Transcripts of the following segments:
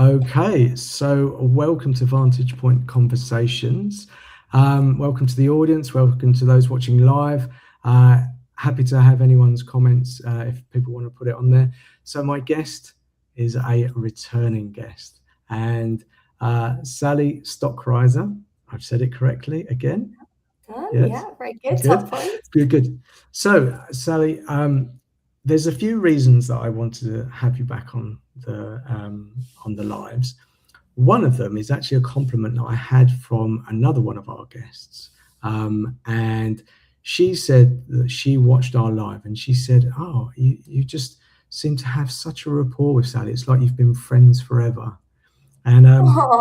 Okay, so welcome to Vantage Point Conversations. Welcome to the audience. Welcome to those watching live. Happy to have anyone's comments if people want to put it on there. So my guest is a returning guest, and Sally Stockreisser. I've said it correctly again. Yes, Yeah, very good. good, Top point. good. So Sally, there's a few reasons that I wanted to have you back on the lives. One of them is actually a compliment that I had from another one of our guests, and she said that she watched our live, and she said, "Oh, you just seem to have such a rapport with Sally. It's like you've been friends forever." And Oh,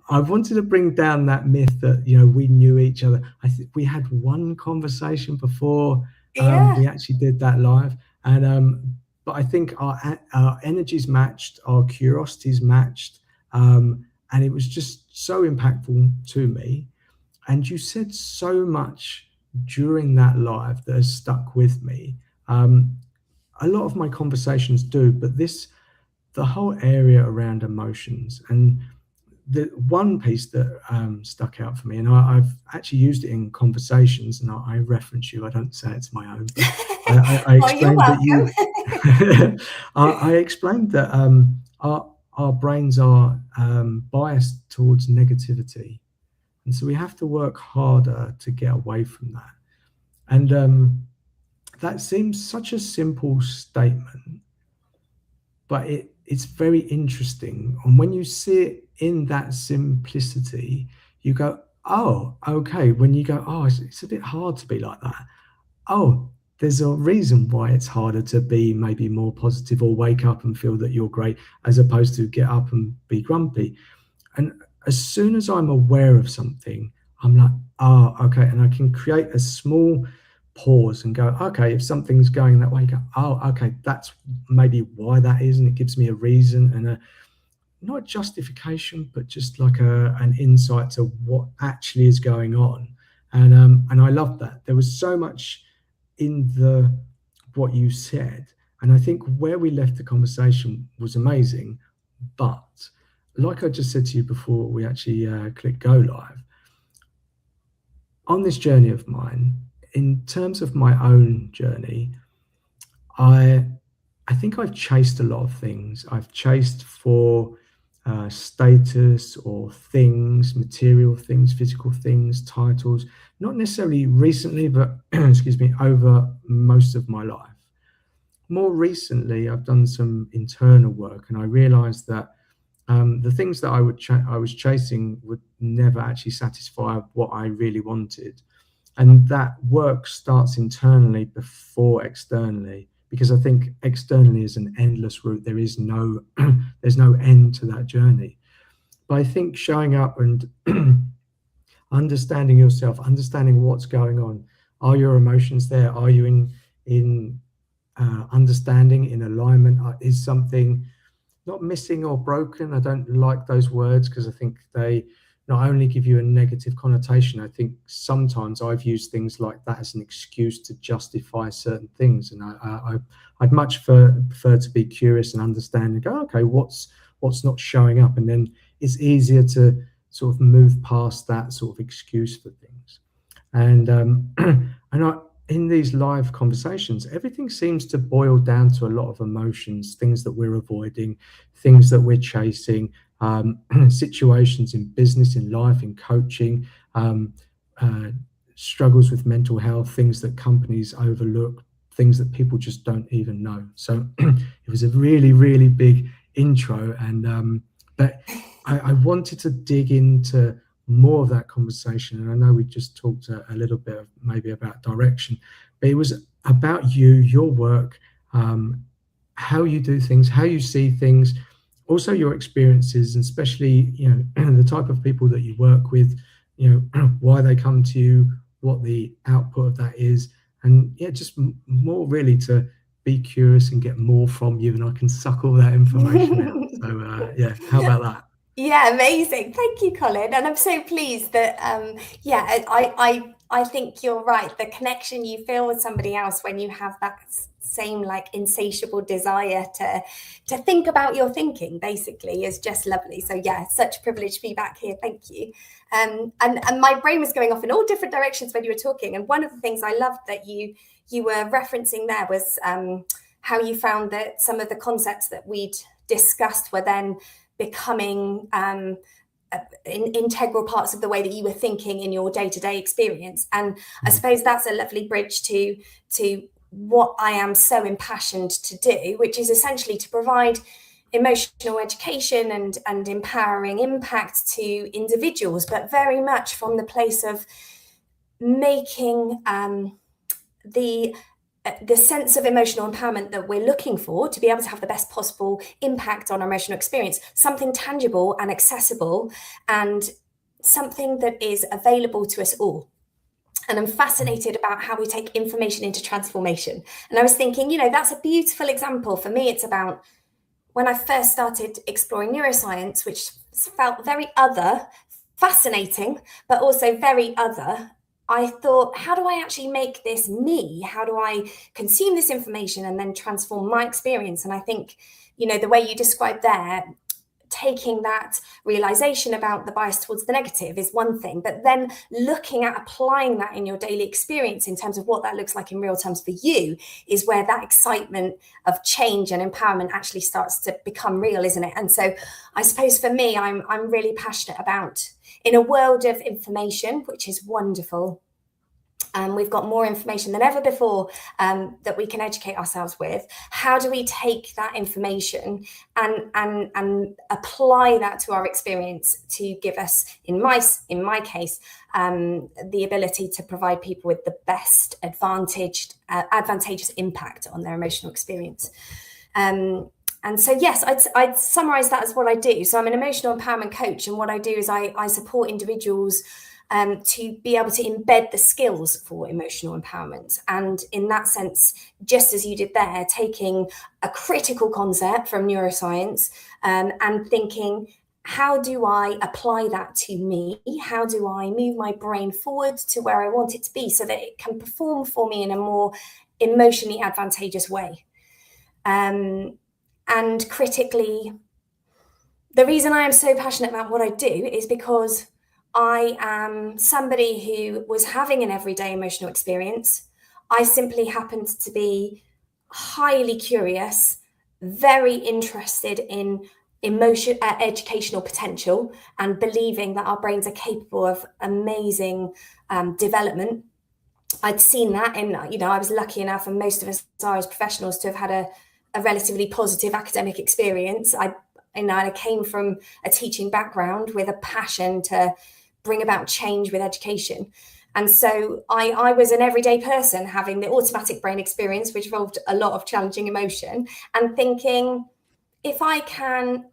I wanted to bring down that myth that we knew each other. I think we had one conversation before yeah. we actually did that live, and but I think our energies matched, our curiosities matched, and it was just so impactful to me. And you said so much during that live that has stuck with me. Um, a lot of my conversations do, but the whole area around emotions, and the one piece that stuck out for me, and I've actually used it in conversations, and I reference you. I don't say it's my own, but I Oh, you're explained that welcome. you. I explained that our brains are biased towards negativity, and so we have to work harder to get away from that. And that seems such a simple statement, but it's very interesting. And when you see it in that simplicity, you go, oh, okay. When you go, oh, it's a bit hard to be like that. Oh, there's a reason why it's harder to be maybe more positive or wake up and feel that you're great as opposed to get up and be grumpy. And as soon as I'm aware of something, I'm like, oh, okay. And I can create a small pause and go, okay, if something's going that way, go, oh, okay, that's maybe why that is. And it gives me a reason and a not justification, but just like an insight to what actually is going on. And I love that. There was so much in the what you said. And I think where we left the conversation was amazing. But like I just said to you before we actually click go live, on this journey of mine, in terms of my own journey, I I think I've chased a lot of things. I've chased for status or things, material things, physical things, titles. Not necessarily recently, but excuse me, over most of my life. More recently, I've done some internal work, and I realised that the things that I was chasing would never actually satisfy what I really wanted, and that work starts internally before externally, because I think externally is an endless route. There is no there's no end to that journey. But I think showing up and understanding yourself, understanding what's going on, are your emotions there, are you in understanding, in alignment, is something not missing or broken. I don't like those words because I think they not only give you a negative connotation. I think sometimes I've used things like that as an excuse to justify certain things, and I'd much prefer to be curious and understand and go, okay, what's not showing up, and then it's easier to sort of move past that sort of excuse for things. And and in these live conversations, everything seems to boil down to a lot of emotions, things that we're avoiding, things that we're chasing, situations in business, in life, in coaching, um, uh, struggles with mental health, things that companies overlook, things that people just don't even know. So it was a really, really big intro, and but I wanted to dig into more of that conversation. And I know we just talked a little bit of maybe about direction, but it was about you, your work, um, how you do things, how you see things, also your experiences, and especially the type of people that you work with, why they come to you, what the output of that is, and yeah, just more really to be curious and get more from you, and I can suck all that information out. So yeah, how about that? Yeah, amazing. Thank you, Colin. And I'm so pleased that, yeah, I think you're right. The connection you feel with somebody else when you have that same like insatiable desire to think about your thinking basically is just lovely. So yeah, such a privilege to be back here. Thank you. And my brain was going off in all different directions when you were talking. And one of the things I loved that you were referencing there was how you found that some of the concepts that we'd discussed were then becoming integral parts of the way that you were thinking in your day-to-day experience. And I suppose that's a lovely bridge to what I am so impassioned to do, which is essentially to provide emotional education and empowering impact to individuals, but very much from the place of making the sense of emotional empowerment that we're looking for to be able to have the best possible impact on our emotional experience, something tangible and accessible and something that is available to us all. And I'm fascinated about how we take information into transformation. And I was thinking, that's a beautiful example. For me, it's about when I first started exploring neuroscience, which felt very other, fascinating, but also very other. I thought, how do I actually make this me? How do I consume this information and then transform my experience? And I think, the way you described there, taking that realization about the bias towards the negative is one thing, but then looking at applying that in your daily experience in terms of what that looks like in real terms for you is where that excitement of change and empowerment actually starts to become real, isn't it? And so I suppose for me, I'm really passionate about, in a world of information, which is wonderful, we've got more information than ever before that we can educate ourselves with. How do we take that information and apply that to our experience to give us, in my case, the ability to provide people with the best advantageous impact on their emotional experience. And so, yes, I'd summarize that as what I do. So I'm an emotional empowerment coach, and what I do is I support individuals to be able to embed the skills for emotional empowerment. And in that sense, just as you did there, taking a critical concept from neuroscience and thinking, how do I apply that to me? How do I move my brain forward to where I want it to be so that it can perform for me in a more emotionally advantageous way? And critically, the reason I am so passionate about what I do is because I am somebody who was having an everyday emotional experience. I simply happened to be highly curious, very interested in educational potential, and believing that our brains are capable of amazing development. I'd seen that, and I was lucky enough, and most of us are as professionals, to have had a relatively positive academic experience. I came from a teaching background with a passion to bring about change with education. And so I was an everyday person having the automatic brain experience, which involved a lot of challenging emotion, and thinking, if I can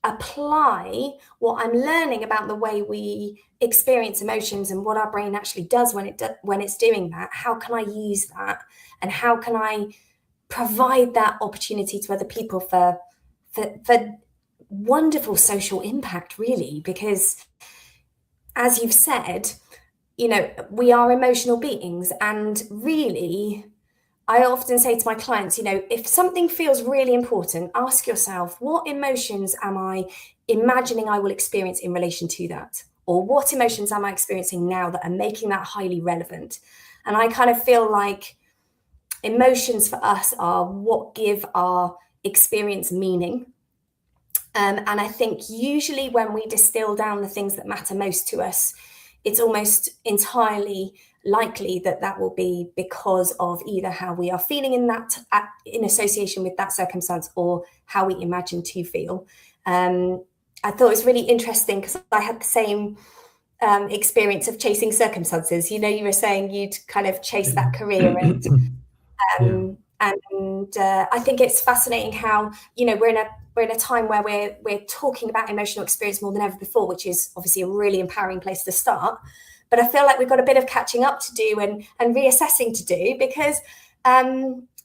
apply what I'm learning about the way we experience emotions and what our brain actually does when it's doing that, how can I use that? And how can I provide that opportunity to other people for wonderful social impact, really? Because, as you've said, we are emotional beings, and really, I often say to my clients, if something feels really important, ask yourself, what emotions am I imagining I will experience in relation to that? Or what emotions am I experiencing now that are making that highly relevant? And I kind of feel like emotions for us are what give our experience meaning. And I think usually when we distill down the things that matter most to us, it's almost entirely likely that will be because of either how we are feeling in association with that circumstance, or how we imagine to feel. I thought it was really interesting because I had the same experience of chasing circumstances. You were saying you'd kind of chase that career, and I think it's fascinating how we're in a time where we're talking about emotional experience more than ever before, which is obviously a really empowering place to start. But I feel like we've got a bit of catching up to do and reassessing to do, because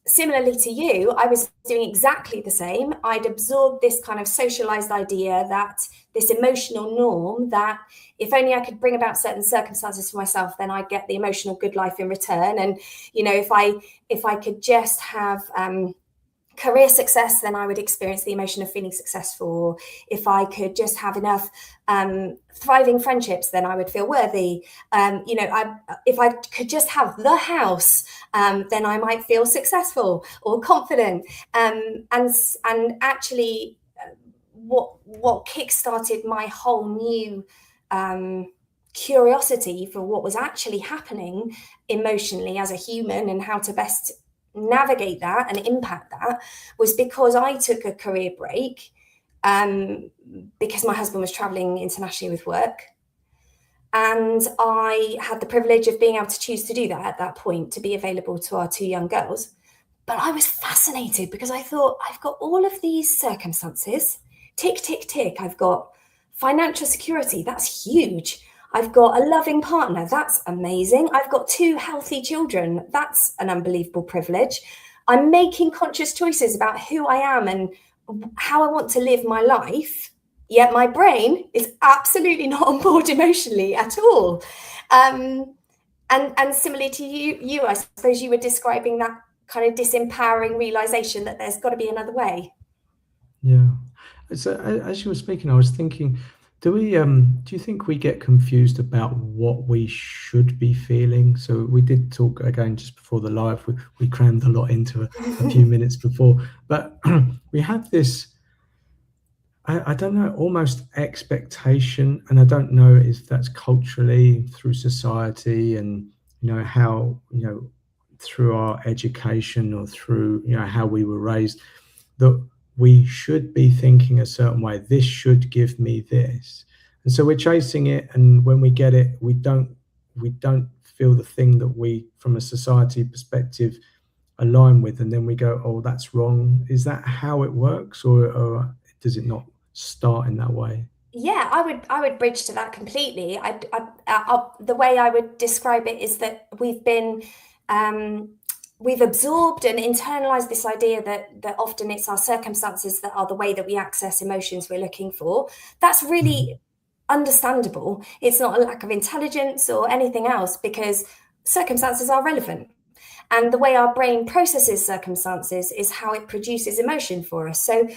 similarly to you, I was doing exactly the same. I'd absorbed this kind of socialized idea that this emotional norm that if only I could bring about certain circumstances for myself, then I'd get the emotional good life in return. And, if I could just have career success, then I would experience the emotion of feeling successful. If I could just have enough thriving friendships, then I would feel worthy. If I could just have the house, then I might feel successful or confident. And actually, what kickstarted my whole new curiosity for what was actually happening emotionally as a human and how to best navigate that and impact that was because I took a career break because my husband was traveling internationally with work. And I had the privilege of being able to choose to do that at that point, to be available to our two young girls. But I was fascinated because I thought, I've got all of these circumstances, tick, tick, tick. I've got financial security, that's huge. I've got a loving partner, that's amazing. I've got two healthy children, that's an unbelievable privilege. I'm making conscious choices about who I am and how I want to live my life, yet my brain is absolutely not on board emotionally at all. And similarly to you, I suppose you were describing that kind of disempowering realization that there's got to be another way. Yeah. So as you were speaking, I was thinking, do you think we get confused about what we should be feeling? So we did talk again just before the live. We crammed a lot into a few minutes before, but we have this. I don't know, almost expectation, and I don't know if that's culturally through society and how through our education or through how we were raised, that we should be thinking a certain way. This should give me this, and so we're chasing it. And when we get it, we don't feel the thing that we, from a society perspective, align with, and then we go, "Oh, that's wrong." Is that how it works, or does it not start in that way? Yeah, I would bridge to that completely. The way I would describe it is that we've absorbed and internalized this idea that often it's our circumstances that are the way that we access emotions we're looking for. That's really understandable. It's not a lack of intelligence or anything else, because circumstances are relevant. And the way our brain processes circumstances is how it produces emotion for us. So,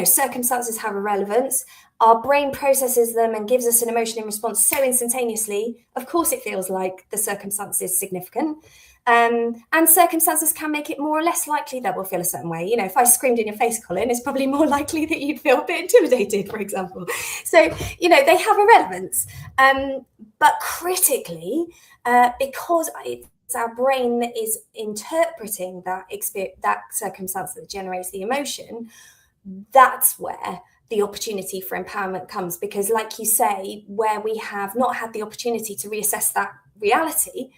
circumstances have a relevance. Our brain processes them and gives us an emotion in response so instantaneously. Of course, it feels like the circumstance is significant. And circumstances can make it more or less likely that we'll feel a certain way. If I screamed in your face, Colin, it's probably more likely that you'd feel a bit intimidated, for example. So, they have a relevance. But critically, because it's our brain that is interpreting that circumstance that generates the emotion, that's where the opportunity for empowerment comes. Because, like you say, where we have not had the opportunity to reassess that reality,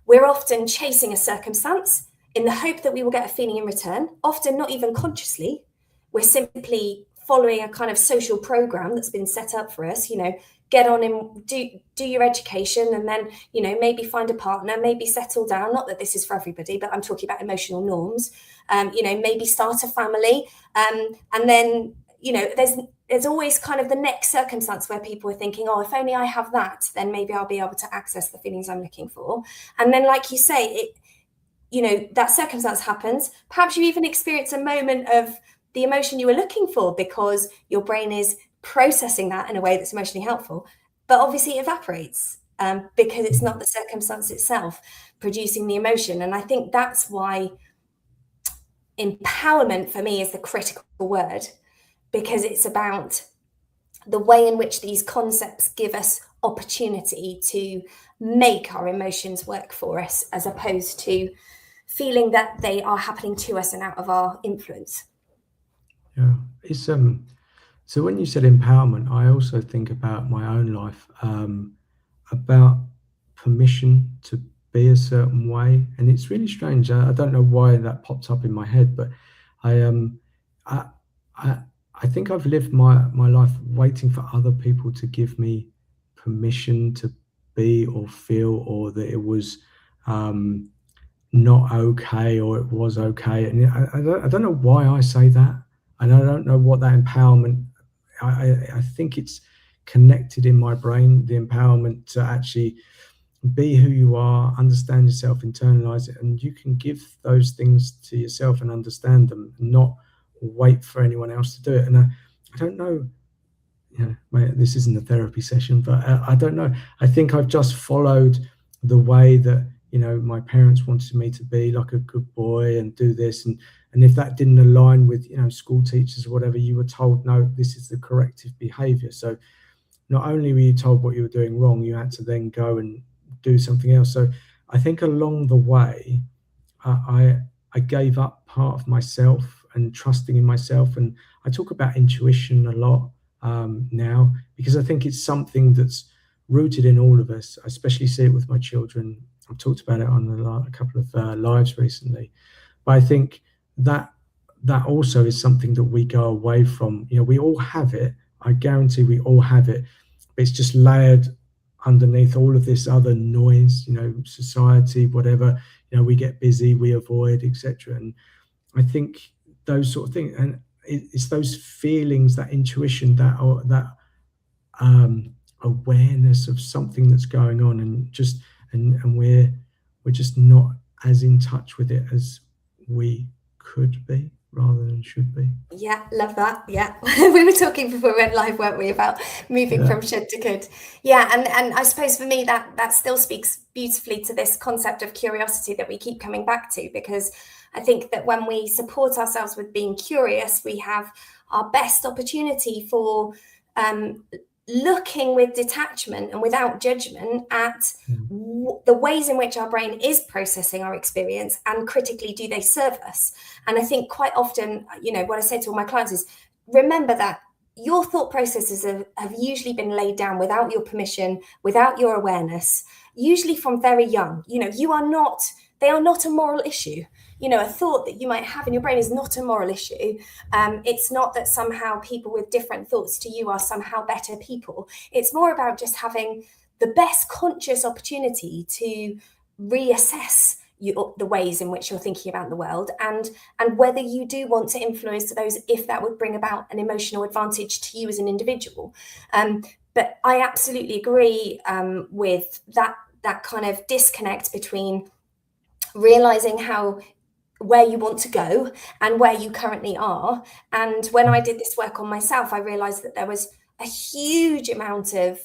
we're often chasing a circumstance in the hope that we will get a feeling in return, often not even consciously. We're simply following a kind of social program that's been set up for us, get on and do your education, and then, maybe find a partner, maybe settle down. Not that this is for everybody, but I'm talking about emotional norms. Maybe start a family. And then, there's always kind of the next circumstance where people are thinking, oh, if only I have that, then maybe I'll be able to access the feelings I'm looking for. And then, like you say, that circumstance happens. Perhaps you even experience a moment of the emotion you were looking for because your brain is processing that in a way that's emotionally helpful, but obviously it evaporates because it's not the circumstance itself producing the emotion. And I think that's why empowerment for me is the critical word, because it's about the way in which these concepts give us opportunity to make our emotions work for us, as opposed to feeling that they are happening to us and out of our influence. Yeah, it's so when you said empowerment, I also think about my own life, about permission to be a certain way, and it's really strange. I don't know why that popped up in my head, but I I I, I think I've lived my life waiting for other people to give me permission to be or feel, or that it was um, not okay or it was okay. And I don't know why I say that. And I don't know what that empowerment, I think it's connected in my brain, the empowerment to actually be who you are, understand yourself, internalize it, and you can give those things to yourself and understand them, and not wait for anyone else to do it. And I don't know, this isn't a therapy session, but I don't know. I think I've just followed the way that my parents wanted me to be, like a good boy and do this, and if that didn't align with school teachers or whatever, you were told, no, this is the corrective behavior. So not only were you told what you were doing wrong, you had to then go and do something else. So I think along the way, I gave up part of myself and trusting in myself. And I talk about intuition a lot now, because I think it's something that's rooted in all of us. I especially see it with my children. I've talked about it on a couple of lives recently. But I think that also is something that we go away from. We all have it. I guarantee we all have it. But it's just layered underneath all of this other noise, society, whatever. We get busy, we avoid, etc. And I think those sort of things, and it's those feelings, that intuition, that awareness of something that's going on, and we're just not as in touch with it as we could be rather than should be. Yeah, love that. Yeah. We were talking before we went live, weren't we, about moving from should to could. Yeah, and I suppose for me that still speaks beautifully to this concept of curiosity that we keep coming back to, because I think that when we support ourselves with being curious, we have our best opportunity for looking with detachment and without judgment at the ways in which our brain is processing our experience, and critically, do they serve us? And I think quite often, what I say to all my clients is, remember that your thought processes have usually been laid down without your permission, without your awareness, usually from very young. They are not a moral issue. A thought that you might have in your brain is not a moral issue. It's not that somehow people with different thoughts to you are somehow better people. It's more about just having the best conscious opportunity to reassess the ways in which you're thinking about the world, and whether you do want to influence those, if that would bring about an emotional advantage to you as an individual. But I absolutely agree with that kind of disconnect between realizing where you want to go and where you currently are. And when I did this work on myself, I realized that there was a huge amount of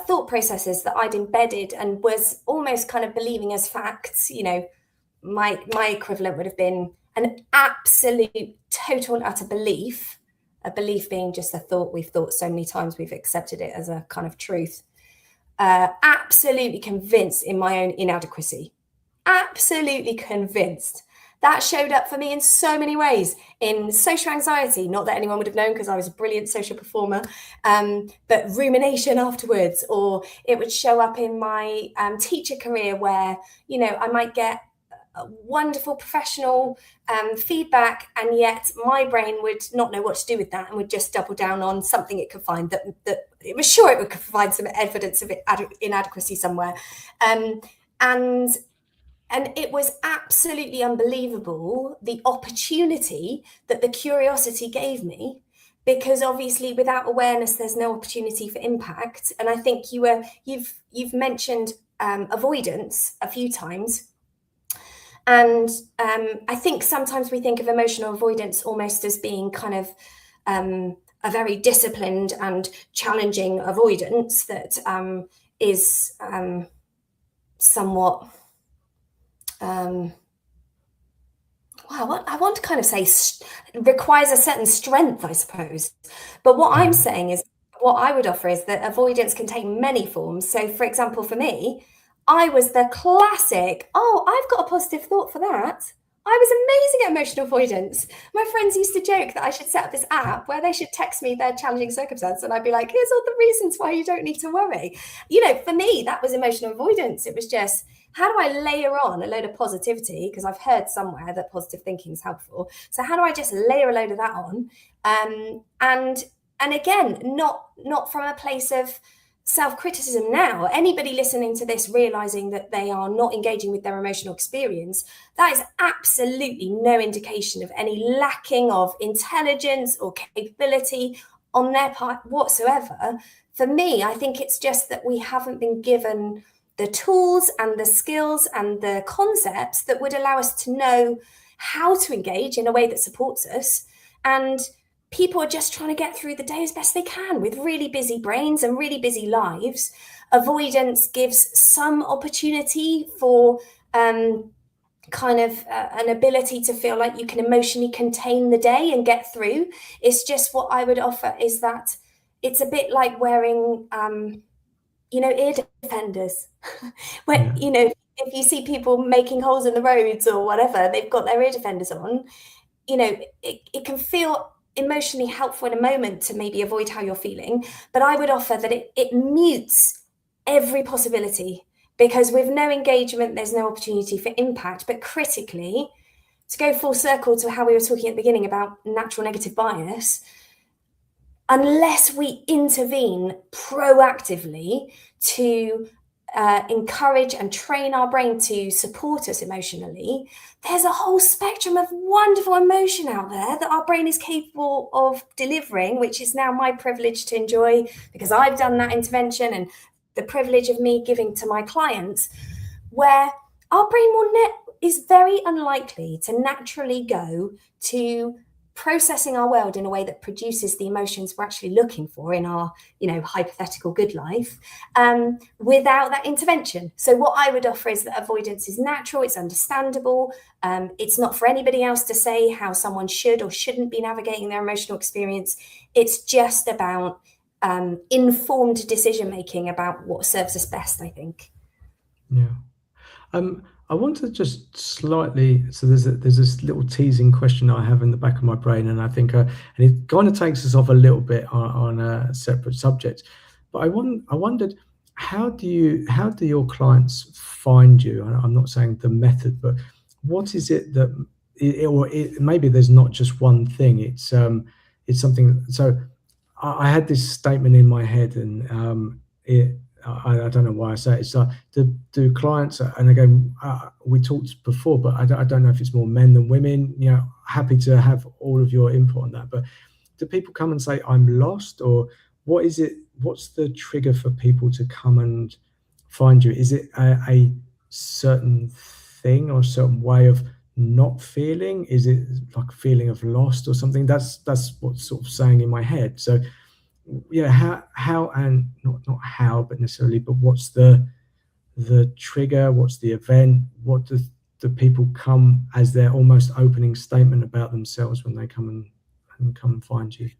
thought processes that I'd embedded and was almost kind of believing as facts. My equivalent would have been an absolute total and utter belief, a belief being just a thought we've thought so many times we've accepted it as a kind of truth. Absolutely convinced in my own inadequacy. Absolutely convinced. That showed up for me in so many ways, in social anxiety, not that anyone would have known because I was a brilliant social performer, but rumination afterwards, or it would show up in my teacher career where, I might get wonderful professional feedback, and yet my brain would not know what to do with that and would just double down on something it could find that it was sure it would provide some evidence of inadequacy somewhere. And it was absolutely unbelievable, the opportunity that the curiosity gave me, because obviously without awareness, there's no opportunity for impact. And I think you've mentioned avoidance a few times. And I think sometimes we think of emotional avoidance almost as being kind of a very disciplined and challenging avoidance that is somewhat... I want to kind of say requires a certain strength, I suppose. But what I'm saying is, what I would offer is that avoidance can take many forms. So, for example, for me, I was the classic, I've got a positive thought for that. I was amazing at emotional avoidance. My friends used to joke that I should set up this app where they should text me their challenging circumstance, and I'd be like, here's all the reasons why you don't need to worry. For me, that was emotional avoidance. It was just, how do I layer on a load of positivity? Because I've heard somewhere that positive thinking is helpful. So how do I just layer a load of that on? And again, not from a place of self-criticism now, anybody listening to this realizing that they are not engaging with their emotional experience, that is absolutely no indication of any lacking of intelligence or capability on their part whatsoever. For me, I think it's just that we haven't been given the tools and the skills and the concepts that would allow us to know how to engage in a way that supports us. And people are just trying to get through the day as best they can with really busy brains and really busy lives. Avoidance gives some opportunity for kind of an ability to feel like you can emotionally contain the day and get through. It's just, what I would offer is that it's a bit like wearing ear defenders. When if you see people making holes in the roads or whatever, they've got their ear defenders on. It can feel emotionally helpful in a moment to maybe avoid how you're feeling, but I would offer that it mutes every possibility, because with no engagement there's no opportunity for impact. But critically, to go full circle to how we were talking at the beginning about natural negative bias, unless we intervene proactively to encourage and train our brain to support us emotionally, there's a whole spectrum of wonderful emotion out there that our brain is capable of delivering, which is now my privilege to enjoy because I've done that intervention, and the privilege of me giving to my clients, where our brain is very unlikely to naturally go to processing our world in a way that produces the emotions we're actually looking for in our, hypothetical good life, without that intervention. So what I would offer is that avoidance is natural, it's understandable. It's not for anybody else to say how someone should or shouldn't be navigating their emotional experience. It's just about informed decision-making about what serves us best, I think. Yeah. I want to just slightly, so there's this little teasing question I have in the back of my brain, and I think, and it kind of takes us off a little bit on a separate subject. But I wondered, how do your clients find you? I'm not saying the method, but what is it that, maybe there's not just one thing. It's something. So I had this statement in my head, and I don't know why I say it. It's like, do clients, and again, we talked before, but I don't know if it's more men than women. Happy to have all of your input on that. But do people come and say, I'm lost, or what is it? What's the trigger for people to come and find you? Is it a certain thing or a certain way of not feeling? Is it like a feeling of lost or something? That's what's sort of saying in my head. So how and not how, but necessarily, but what's the trigger? What's the event? What do people come as their almost opening statement about themselves when they come and find you?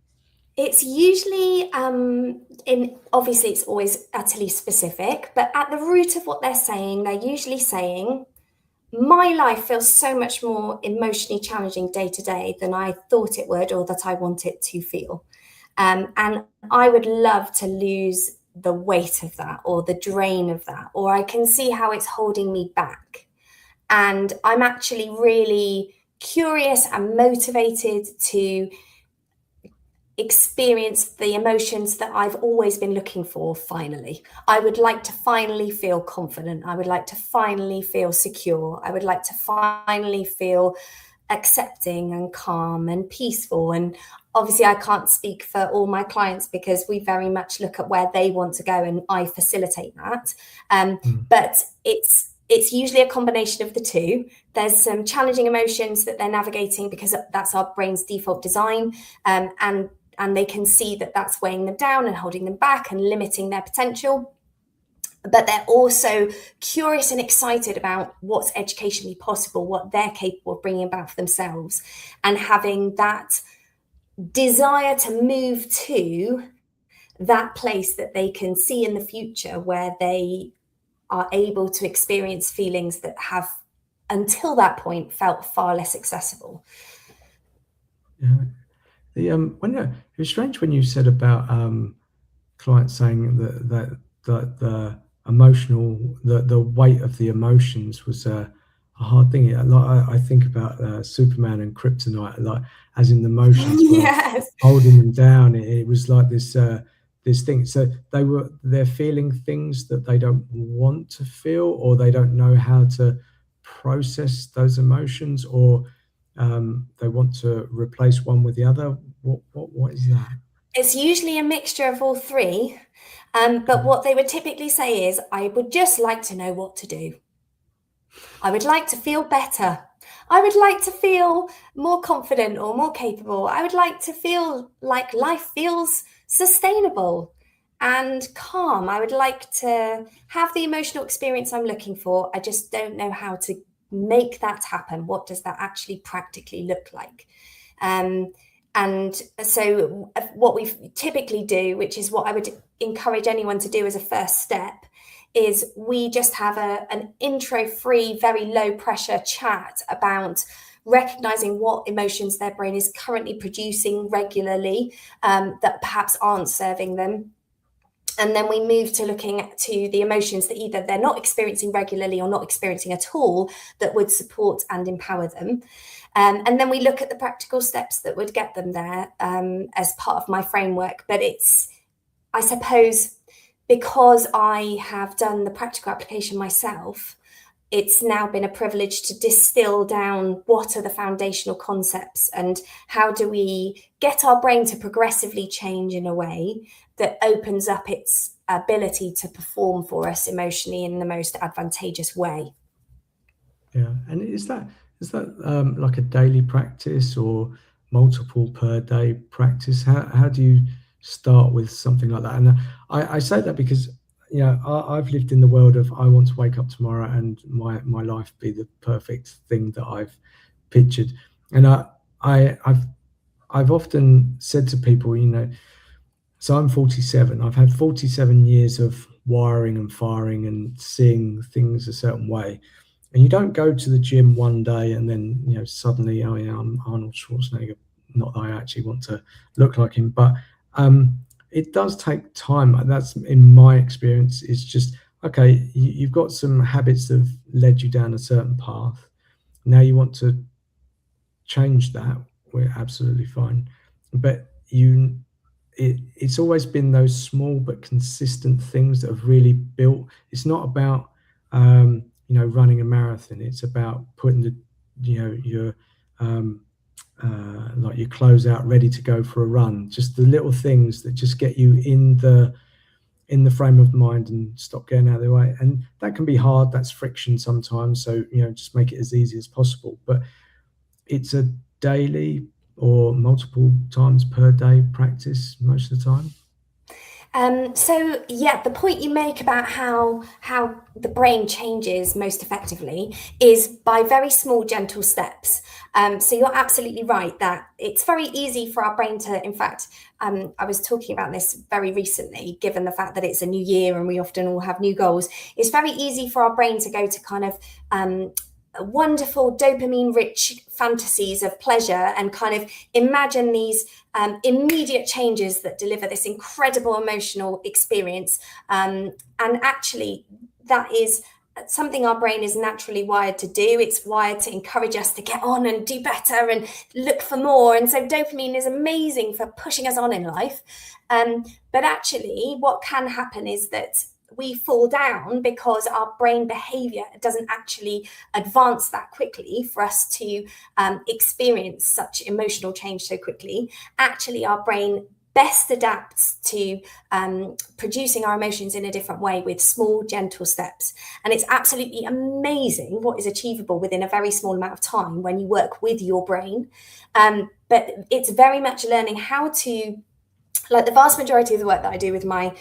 It's usually obviously it's always utterly specific, but at the root of what they're usually saying, my life feels so much more emotionally challenging day to day than I thought it would, or that I want it to feel. And I would love to lose the weight of that, or the drain of that, or I can see how it's holding me back. And I'm actually really curious and motivated to experience the emotions that I've always been looking for. Finally, I would like to finally feel confident. I would like to finally feel secure. I would like to finally feel accepting and calm and peaceful. And obviously I can't speak for all my clients because we very much look at where they want to go and I facilitate that. But it's usually a combination of the two. There's some challenging emotions that they're navigating because that's our brain's default design. And they can see that that's weighing them down and holding them back and limiting their potential. But they're also curious and excited about what's educationally possible, what they're capable of bringing about for themselves, and having that desire to move to that place that they can see in the future where they are able to experience feelings that have, until that point, felt far less accessible. Yeah. It was strange when you said about clients saying that the emotional, the weight of the emotions was a hard thing. I think about Superman and Kryptonite, like as in the emotions were Yes. holding them down. It was like this this thing. So they're feeling things that they don't want to feel, or they don't know how to process those emotions, or they want to replace one with the other. What is that? It's usually a mixture of all three. But what they would typically say is, I would just like to know what to do. I would like to feel better. I would like to feel more confident or more capable. I would like to feel like life feels sustainable and calm. I would like to have the emotional experience I'm looking for. I just don't know how to make that happen. What does that actually practically look like? And so what we typically do, which is what I would encourage anyone to do as a first step, is we just have an intro-free, very low-pressure chat about recognizing what emotions their brain is currently producing regularly that perhaps aren't serving them. And then we move to looking to the emotions that either they're not experiencing regularly or not experiencing at all that would support and empower them. And then we look at the practical steps that would get them there as part of my framework. But it's, I suppose, because I have done the practical application myself, it's now been a privilege to distill down what are the foundational concepts and how do we get our brain to progressively change in a way that opens up its ability to perform for us emotionally in the most advantageous way. Yeah, and is that like a daily practice or multiple per day practice? How do you start with something like that? And I say that because I've lived in the world of I want to wake up tomorrow and my life be the perfect thing that I've pictured, and I've often said to people, so I'm 47. I've had 47 years of wiring and firing and seeing things a certain way. And you don't go to the gym one day and then suddenly, oh yeah, I'm Arnold Schwarzenegger. Not that I actually want to look like him, but it does take time. That's in my experience. It's just okay. You've got some habits that have led you down a certain path. Now you want to change that. We're absolutely fine, but it's always been those small but consistent things that have really built. It's not about running a marathon. It's about putting your like your clothes out ready to go for a run. Just the little things that just get you in the frame of mind and stop getting out of the way. And that can be hard. That's friction sometimes. So just make it as easy as possible. But it's a daily or multiple times per day practice most of the time. So yeah, the point you make about how the brain changes most effectively is by very small, gentle steps. So you're absolutely right that it's very easy for our brain to, in fact, I was talking about this very recently, given the fact that it's a new year and we often all have new goals. It's very easy for our brain to go to kind of wonderful dopamine-rich fantasies of pleasure and kind of imagine these immediate changes that deliver this incredible emotional experience. And actually, that is something our brain is naturally wired to do. It's wired to encourage us to get on and do better and look for more. And so dopamine is amazing for pushing us on in life. But actually, what can happen is that we fall down because our brain behavior doesn't actually advance that quickly for us to experience such emotional change so quickly. Actually, our brain best adapts to producing our emotions in a different way with small, gentle steps. And it's absolutely amazing what is achievable within a very small amount of time when you work with your brain. But it's very much learning how to, like the vast majority of the work that I do with my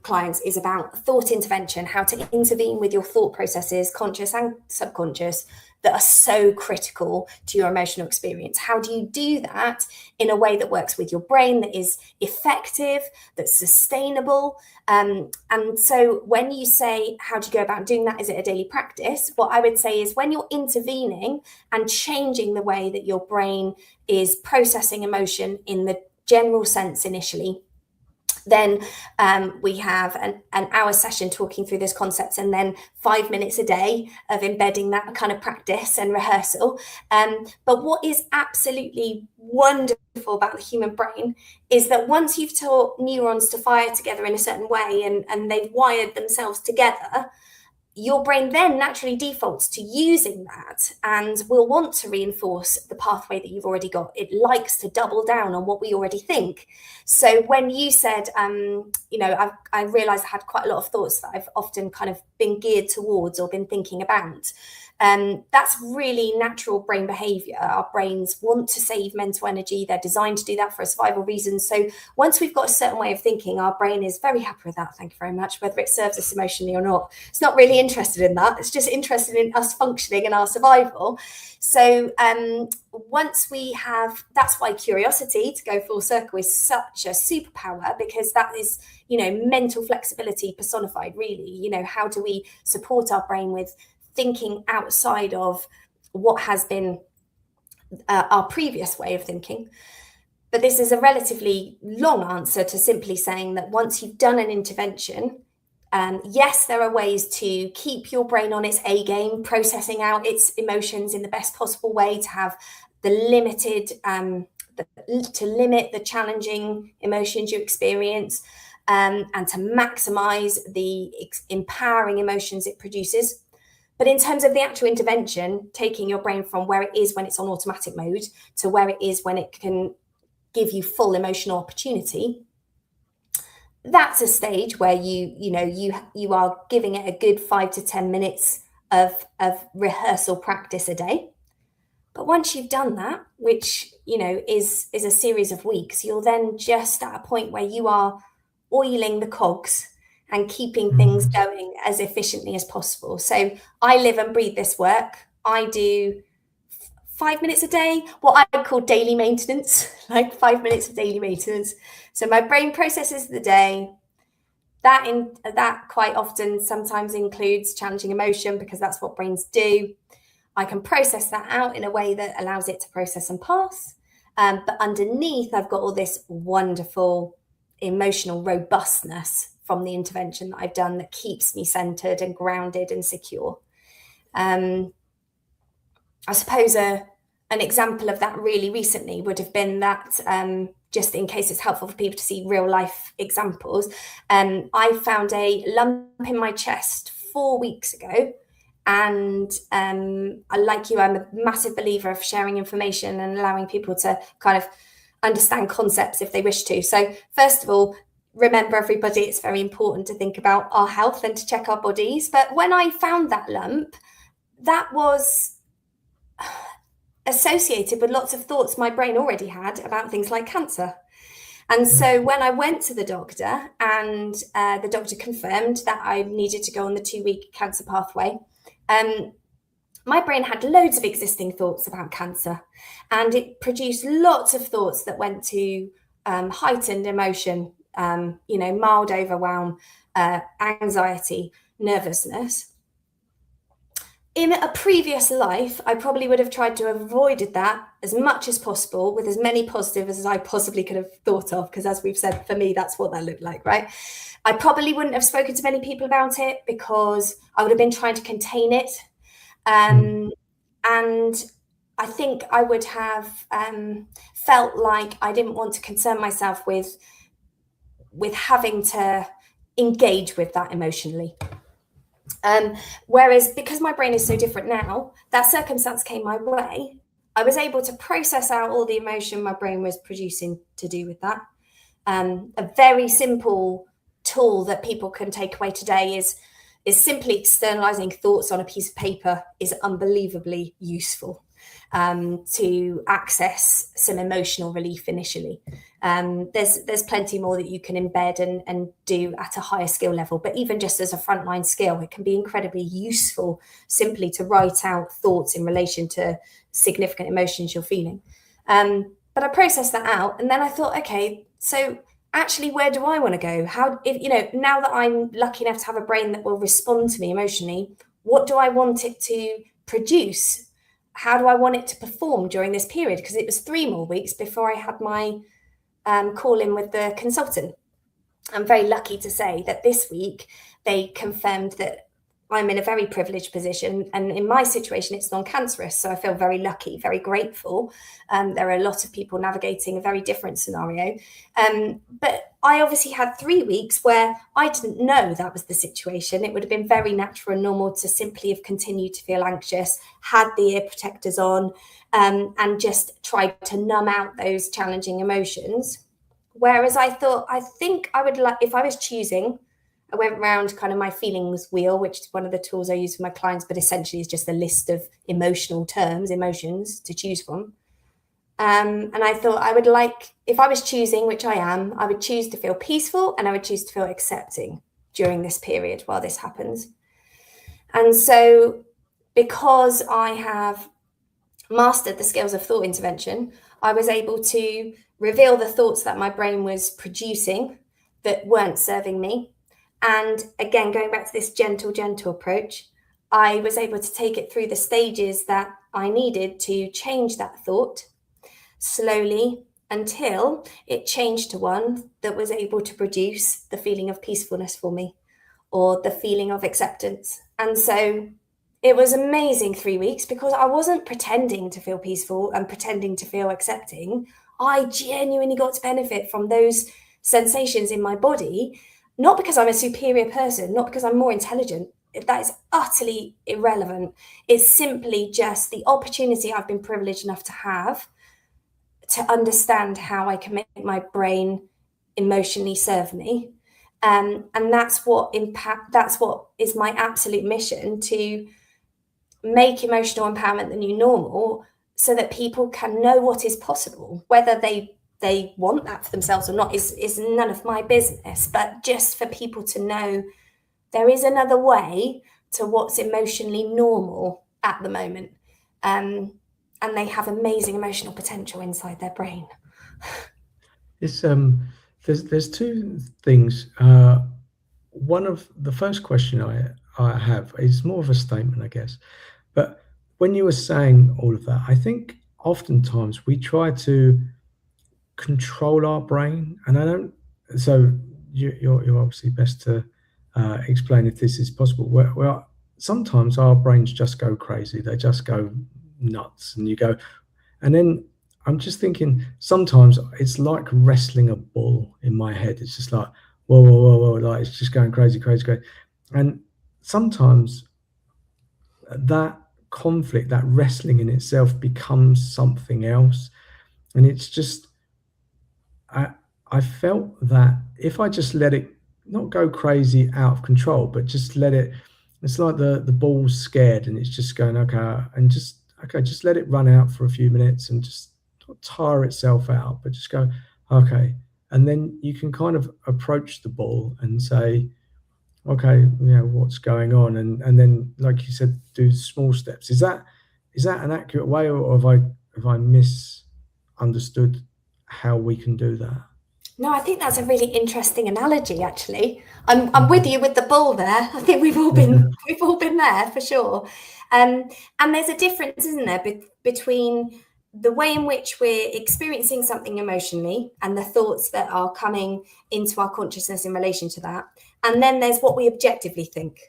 clients is about thought intervention, how to intervene with your thought processes, conscious and subconscious, that are so critical to your emotional experience. How do you do that in a way that works with your brain, that is effective, that's sustainable? And so when you say, how do you go about doing that? Is it a daily practice? What I would say is when you're intervening and changing the way that your brain is processing emotion in the general sense initially, Then we have an hour session talking through those concepts, and then 5 minutes a day of embedding that kind of practice and rehearsal. But what is absolutely wonderful about the human brain is that once you've taught neurons to fire together in a certain way, and they've wired themselves together, your brain then naturally defaults to using that and will want to reinforce the pathway that you've already got. It likes to double down on what we already think. So when you said, I realized I had quite a lot of thoughts that I've often kind of been geared towards or been thinking about. That's really natural brain behavior. Our brains want to save mental energy. They're designed to do that for survival reasons. So once we've got a certain way of thinking, our brain is very happy with that. Thank you very much. Whether it serves us emotionally or not, it's not really interested in that. It's just interested in us functioning and our survival. So once we have, that's why curiosity, to go full circle, is such a superpower, because that is, mental flexibility personified, really. How do we support our brain with thinking outside of what has been our previous way of thinking? But this is a relatively long answer to simply saying that once you've done an intervention, yes, there are ways to keep your brain on its A game, processing out its emotions in the best possible way, to have the limited, to limit the challenging emotions you experience, and to maximize the empowering emotions it produces. But in terms of the actual intervention, taking your brain from where it is when it's on automatic mode to where it is when it can give you full emotional opportunity, that's a stage where you are giving it a good 5 to 10 minutes of rehearsal practice a day. But once you've done that, which is a series of weeks, you're then just at a point where you are oiling the cogs and keeping things going as efficiently as possible. So I live and breathe this work. I do 5 minutes a day, what I call daily maintenance, like 5 minutes of daily maintenance. So my brain processes the day. That quite often sometimes includes challenging emotion, because that's what brains do. I can process that out in a way that allows it to process and pass. But underneath, I've got all this wonderful emotional robustness from the intervention that I've done that keeps me centered and grounded and secure. I suppose an example of that really recently would have been that, just in case it's helpful for people to see real life examples, I found a lump in my chest 4 weeks ago. And like you, I'm a massive believer of sharing information and allowing people to kind of understand concepts if they wish to. So first of all, remember, everybody, it's very important to think about our health and to check our bodies. But when I found that lump, that was associated with lots of thoughts my brain already had about things like cancer. And so when I went to the doctor, and the doctor confirmed that I needed to go on the 2-week cancer pathway, my brain had loads of existing thoughts about cancer, and it produced lots of thoughts that went to heightened emotion, mild overwhelm, anxiety, nervousness. In a previous life, I probably would have tried to have avoided that as much as possible, with as many positives as I possibly could have thought of, because as we've said, for me, that's what that looked like, right? I probably wouldn't have spoken to many people about it, because I would have been trying to contain it. And I think I would have felt like I didn't want to concern myself with having to engage with that emotionally. Whereas because my brain is so different now, that circumstance came my way, I was able to process out all the emotion my brain was producing to do with that. A very simple tool that people can take away today is simply externalizing thoughts on a piece of paper is unbelievably useful to access some emotional relief initially. There's plenty more that you can embed and do at a higher skill level, but even just as a frontline skill, it can be incredibly useful simply to write out thoughts in relation to significant emotions you're feeling. But I processed that out, and then I thought, okay, so actually, where do I want to go? Now that I'm lucky enough to have a brain that will respond to me emotionally, what do I want it to produce? How do I want it to perform during this period? Because it was 3 more weeks before I had my call in with the consultant. I'm very lucky to say that this week they confirmed that I'm in a very privileged position, and in my situation it's non-cancerous, so I feel very lucky, very grateful. There are a lot of people navigating a very different scenario, but I obviously had 3 weeks where I didn't know that was the situation. It would have been very natural and normal to simply have continued to feel anxious, had the ear protectors on, and just tried to numb out those challenging emotions. Whereas I thought, I think I would like, if I was choosing, I went around kind of my feelings wheel, which is one of the tools I use for my clients, but essentially is just a list of emotional terms, emotions to choose from. And I thought I would like, if I was choosing, which I am, I would choose to feel peaceful and I would choose to feel accepting during this period while this happens. And so because I have mastered the skills of thought intervention, I was able to reveal the thoughts that my brain was producing that weren't serving me. And again, going back to this gentle approach, I was able to take it through the stages that I needed to change that thought slowly until it changed to one that was able to produce the feeling of peacefulness for me, or the feeling of acceptance. And so it was amazing 3 weeks, because I wasn't pretending to feel peaceful and pretending to feel accepting. I genuinely got to benefit from those sensations in my body, not because I'm a superior person, not because I'm more intelligent. That is utterly irrelevant. It's simply just the opportunity I've been privileged enough to have to understand how I can make my brain emotionally serve me. And that's what is my absolute mission, to make emotional empowerment the new normal, so that people can know what is possible. Whether they want that for themselves or not is none of my business, but just for people to know there is another way to what's emotionally normal at the moment. And they have amazing emotional potential inside their brain. It's there's two things. One of the first question I have is more of a statement, I guess. But when you were saying all of that, I think oftentimes we try to control our brain, and I don't. So you're obviously best to explain if this is possible. Well, sometimes our brains just go crazy; they just go nuts, and you go, and then I'm just thinking sometimes it's like wrestling a bull in my head. It's just like whoa, whoa, whoa, whoa, like it's just going crazy, crazy, crazy, and sometimes that conflict, that wrestling in itself becomes something else, and it's just I I felt that if I just let it not go crazy out of control, but just let it, it's like the ball's scared and it's just going okay, and just okay, just let it run out for a few minutes and just not tire itself out, but just go okay, and then you can kind of approach the ball and say okay, you know what's going on, and then like you said, do small steps. Is that an accurate way, or have I misunderstood how we can do that? No, I think that's a really interesting analogy. Actually, I'm with Mhm. you with the bull there. I think we've all been there for sure. And there's a difference, isn't there, between the way in which we're experiencing something emotionally and the thoughts that are coming into our consciousness in relation to that, and then there's what we objectively think.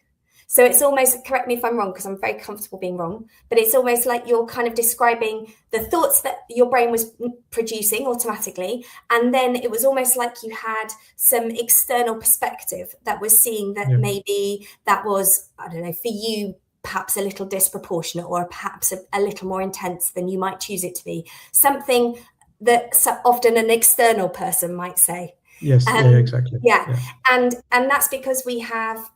So it's almost, correct me if I'm wrong, because I'm very comfortable being wrong, but it's almost like you're kind of describing the thoughts that your brain was producing automatically, and then it was almost like you had some external perspective that was seeing that Yeah. maybe that was, I don't know, for you, perhaps a little disproportionate, or perhaps a little more intense than you might choose it to be. Something that often an external person might say. Yes. Yeah. Exactly. Yeah, Yeah. and that's because we have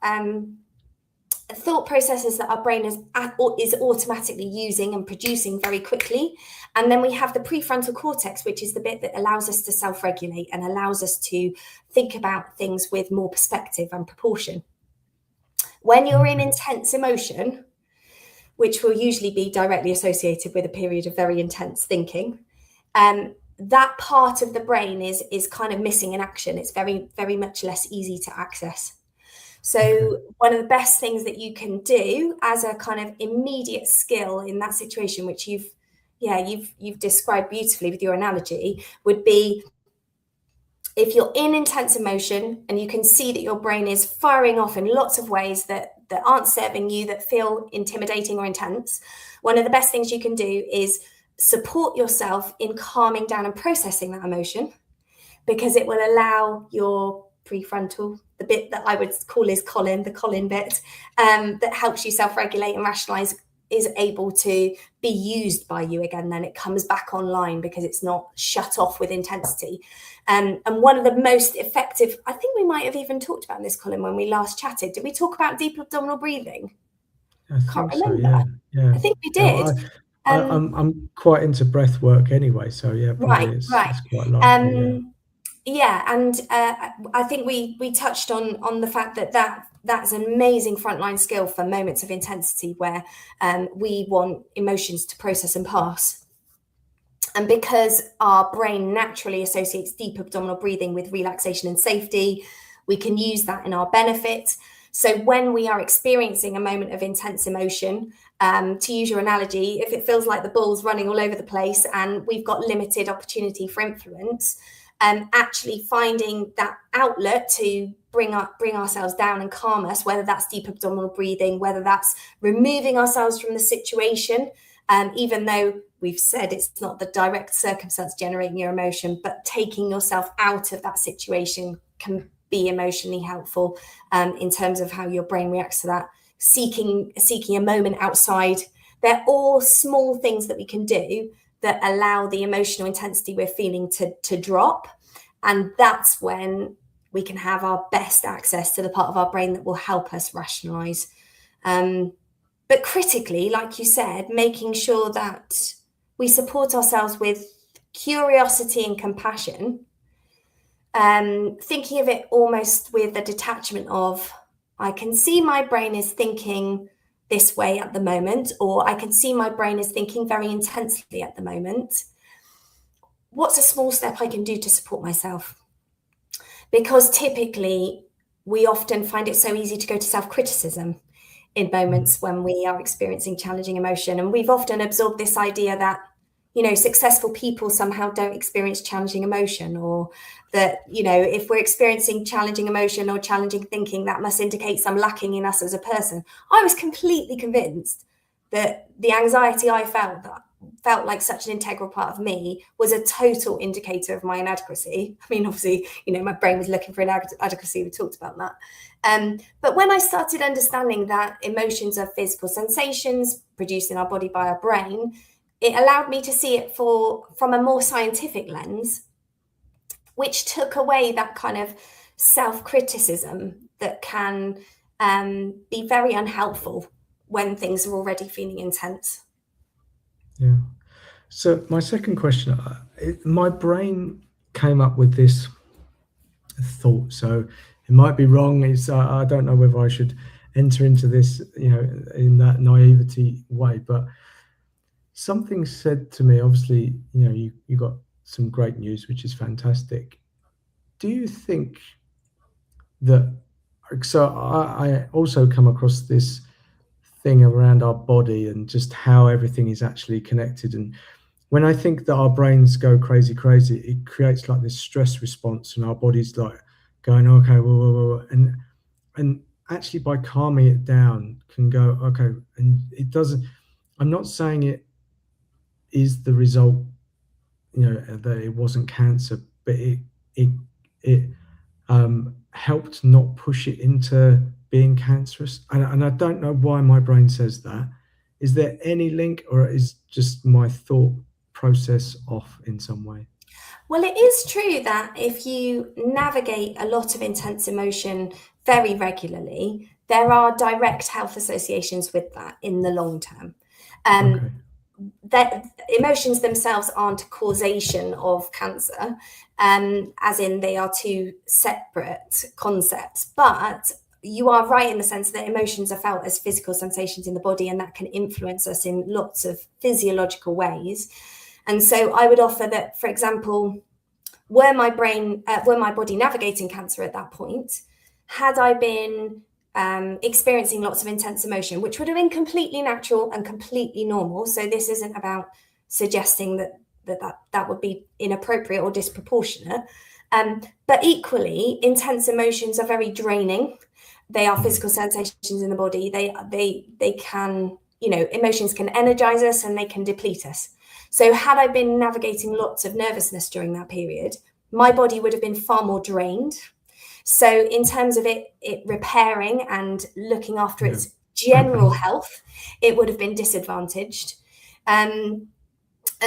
thought processes that our brain is automatically using and producing very quickly. And then we have the prefrontal cortex, which is the bit that allows us to self-regulate and allows us to think about things with more perspective and proportion. When you're in Okay. intense emotion, which will usually be directly associated with a period of very intense thinking, that part of the brain is kind of missing in action. It's very, very much less easy to access. Okay. So one of the best things that you can do as a kind of immediate skill in that situation, which you've described beautifully with your analogy, would be if you're in intense emotion and you can see that your brain is firing off in lots of ways that aren't serving you, that feel intimidating or intense, one of the best things you can do is support yourself in calming down and processing that emotion, because it will allow your prefrontal, the bit that I would call is the Colin bit, that helps you self-regulate and rationalize, is able to be used by you again. Then it comes back online because it's not shut off with intensity. And one of the most effective, I think we might have even talked about this, Colin, when we last chatted. Did we talk about deep abdominal breathing? I Can't think so. remember. Yeah. I think we Yeah, did. I'm quite into breath work anyway, so yeah, probably Right. it's quite likely. Yeah. Yeah, and I think we touched on the fact that's an amazing frontline skill for moments of intensity where we want emotions to process and pass. And because our brain naturally associates deep abdominal breathing with relaxation and safety, we can use that in our benefit. So when we are experiencing a moment of intense emotion, to use your analogy, if it feels like the ball's running all over the place and we've got limited opportunity for influence, actually finding that outlet to bring ourselves down and calm us, whether that's deep abdominal breathing, whether that's removing ourselves from the situation, even though we've said it's not the direct circumstance generating your emotion, but taking yourself out of that situation can be emotionally helpful, in terms of how your brain reacts to that. Seeking a moment outside. They're all small things that we can do that allow the emotional intensity we're feeling to drop. And that's when we can have our best access to the part of our brain that will help us rationalize. But critically, like you said, making sure that we support ourselves with curiosity and compassion, thinking of it almost with a detachment of, I can see my brain is thinking this way at the moment, or I can see my brain is thinking very intensely at the moment. What's a small step I can do to support myself? Because typically we often find it so easy to go to self-criticism in moments when we are experiencing challenging emotion. And we've often absorbed this idea that, successful people somehow don't experience challenging emotion, or that, if we're experiencing challenging emotion or challenging thinking, that must indicate some lacking in us as a person. I was completely convinced that the anxiety I felt, that felt like such an integral part of me, was a total indicator of my inadequacy. I mean, obviously, my brain was looking for inadequacy. We talked about that. But when I started understanding that emotions are physical sensations produced in our body by our brain, it allowed me to see it from a more scientific lens, which took away that kind of self-criticism that can be very unhelpful when things are already feeling intense. Yeah. So my second question, my brain came up with this thought, so it might be wrong. I don't know whether I should enter into this, in that naivety way, but something said to me, obviously, you got some great news, which is fantastic. Do you think that, so I also come across this thing around our body and just how everything is actually connected. And when I think that our brains go crazy, it creates like this stress response, and our body's like going, okay, whoa. And actually by calming it down can go, okay. And it doesn't, I'm not saying it is the result, that it wasn't cancer, but it helped not push it into being cancerous. And I don't know why my brain says that. Is there any link, or is just my thought process off in some way? Well, it is true that if you navigate a lot of intense emotion very regularly, there are direct health associations with that in the long term. Okay. That emotions themselves aren't a causation of cancer, as in they are two separate concepts. But you are right in the sense that emotions are felt as physical sensations in the body, and that can influence us in lots of physiological ways. And so I would offer that, for example, were my body navigating cancer at that point, had I been experiencing lots of intense emotion, which would have been completely natural and completely normal. So this isn't about suggesting that would be inappropriate or disproportionate. But equally, intense emotions are very draining. They are physical sensations in the body. They can, emotions can energize us and they can deplete us. So had I been navigating lots of nervousness during that period, my body would have been far more drained. So in terms of it repairing and looking after its general health, it would have been disadvantaged. And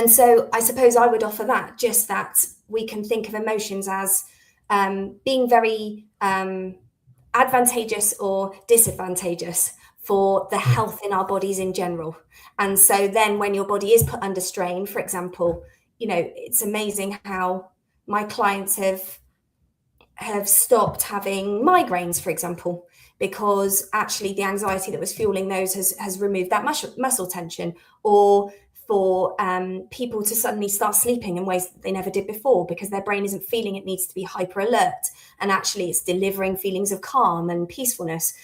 so I suppose I would offer that, just that we can think of emotions as being very advantageous or disadvantageous for the health in our bodies in general. And so then when your body is put under strain, for example, it's amazing how my clients have stopped having migraines, for example, because actually the anxiety that was fueling those has removed that muscle tension, or for people to suddenly start sleeping in ways that they never did before because their brain isn't feeling it needs to be hyper alert, and actually it's delivering feelings of calm and peacefulness.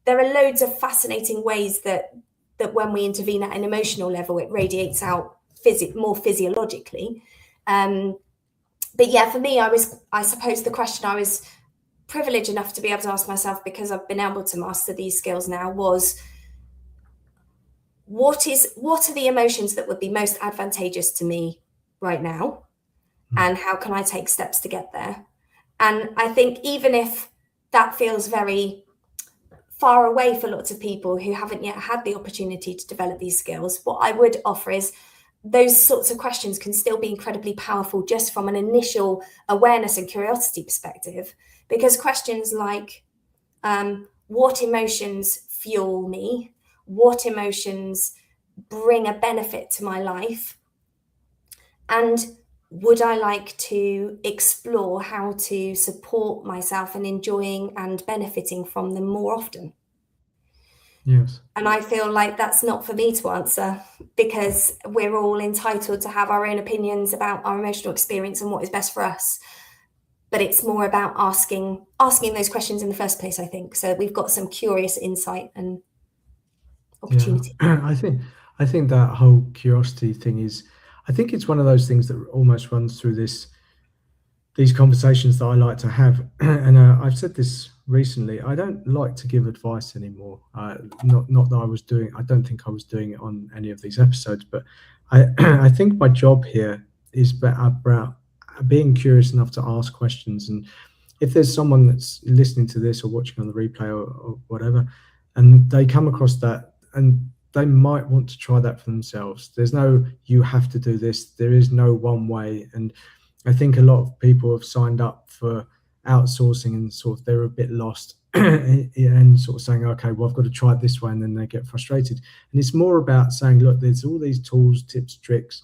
There are loads of fascinating ways that when we intervene at an emotional level, it radiates out more physiologically. But yeah, for me, I suppose the question I was privileged enough to be able to ask myself, because I've been able to master these skills now, was what are the emotions that would be most advantageous to me right now, and how can I take steps to get there? And I think even if that feels very far away for lots of people who haven't yet had the opportunity to develop these skills, what I would offer is those sorts of questions can still be incredibly powerful just from an initial awareness and curiosity perspective, because questions like what emotions fuel me, what emotions bring a benefit to my life, and would I like to explore how to support myself in enjoying and benefiting from them more often? Yes. And I feel like that's not for me to answer, because we're all entitled to have our own opinions about our emotional experience and what is best for us. But it's more about asking those questions in the first place, I think, so that we've got some curious insight and opportunity. Yeah, I think that whole curiosity thing is, I think it's one of those things that almost runs through these conversations that I like to have. And I've said this recently. I don't like to give advice anymore. Not that I don't think I was doing it on any of these episodes, but I think my job here is about being curious enough to ask questions. And if there's someone that's listening to this or watching on the replay or whatever, and they come across that and they might want to try that for themselves. There's no, you have to do this. There is no one way. And I think a lot of people have signed up for outsourcing and sort of they're a bit lost and sort of saying, okay, well, I've got to try it this way. And then they get frustrated. And it's more about saying, look, there's all these tools, tips, tricks,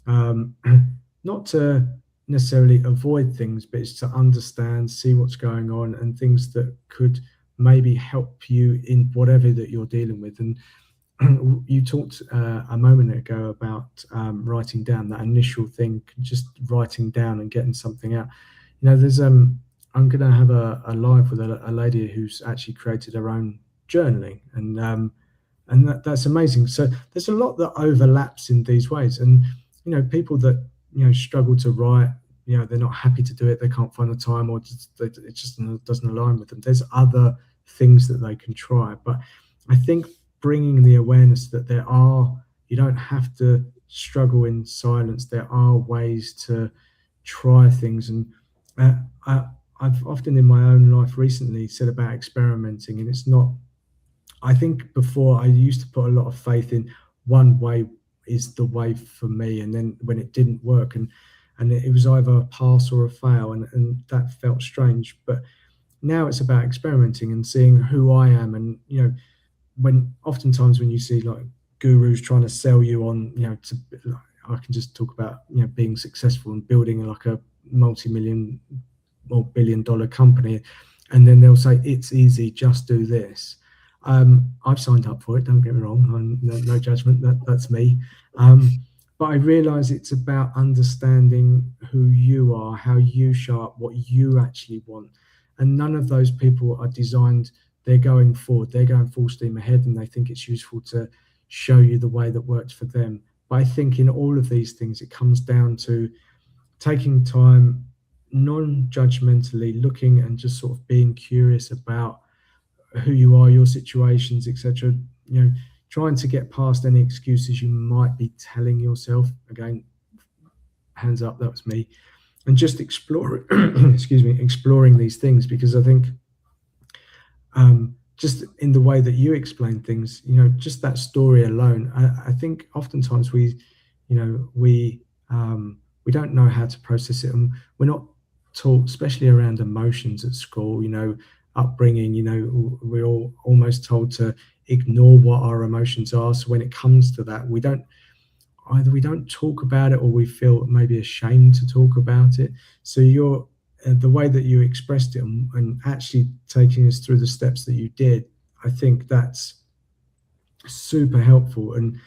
not to necessarily avoid things, but it's to understand, see what's going on, and things that could maybe help you in whatever that you're dealing with. And you talked a moment ago about writing down that initial thing, just writing down and getting something out. There's I'm going to have a live with a lady who's actually created her own journaling, and that's amazing. So there's a lot that overlaps in these ways, and people that struggle to write, they're not happy to do it, they can't find the time, or it just doesn't align with them. There's other things that they can try, but I think bringing the awareness that you don't have to struggle in silence. There are ways to try things. And I've often in my own life recently said about experimenting, and it's not, I think before I used to put a lot of faith in one way is the way for me. And then when it didn't work and it was either a pass or a fail, and that felt strange. But now it's about experimenting and seeing who I am. And, oftentimes when you see like gurus trying to sell you on, I can just talk about, being successful and building like a multi-million or billion-dollar company. And then they'll say, it's easy, just do this. I've signed up for it, don't get me wrong, no judgment, that's me. But I realize it's about understanding who you are, how you show up, what you actually want. And none of those people are designed, they're going forward, they're going full steam ahead, and they think it's useful to show you the way that works for them. But I think in all of these things, it comes down to taking time, non-judgmentally looking and just sort of being curious about who you are, your situations, etc. Trying to get past any excuses you might be telling yourself. Again, hands up, that was me. And just exploring exploring these things, because I think just in the way that you explain things, just that story alone, I think oftentimes we don't know how to process it, and we're not taught, especially around emotions at school, upbringing, we're all almost told to ignore what our emotions are. So when it comes to that, we don't talk about it, or we feel maybe ashamed to talk about it. So the way that you expressed it, and actually taking us through the steps that you did, I think that's super helpful. And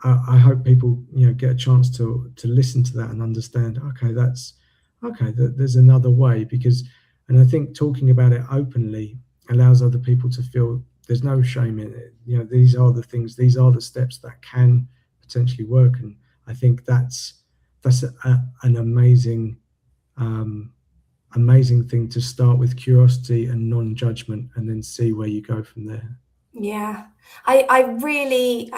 I hope people get a chance to listen to that and understand, there's another way. And I think talking about it openly allows other people to feel there's no shame in it. These are the things, these are the steps that can potentially work. And I think that's an amazing thing to start with: curiosity and non-judgment, and then see where you go from there. Yeah, I really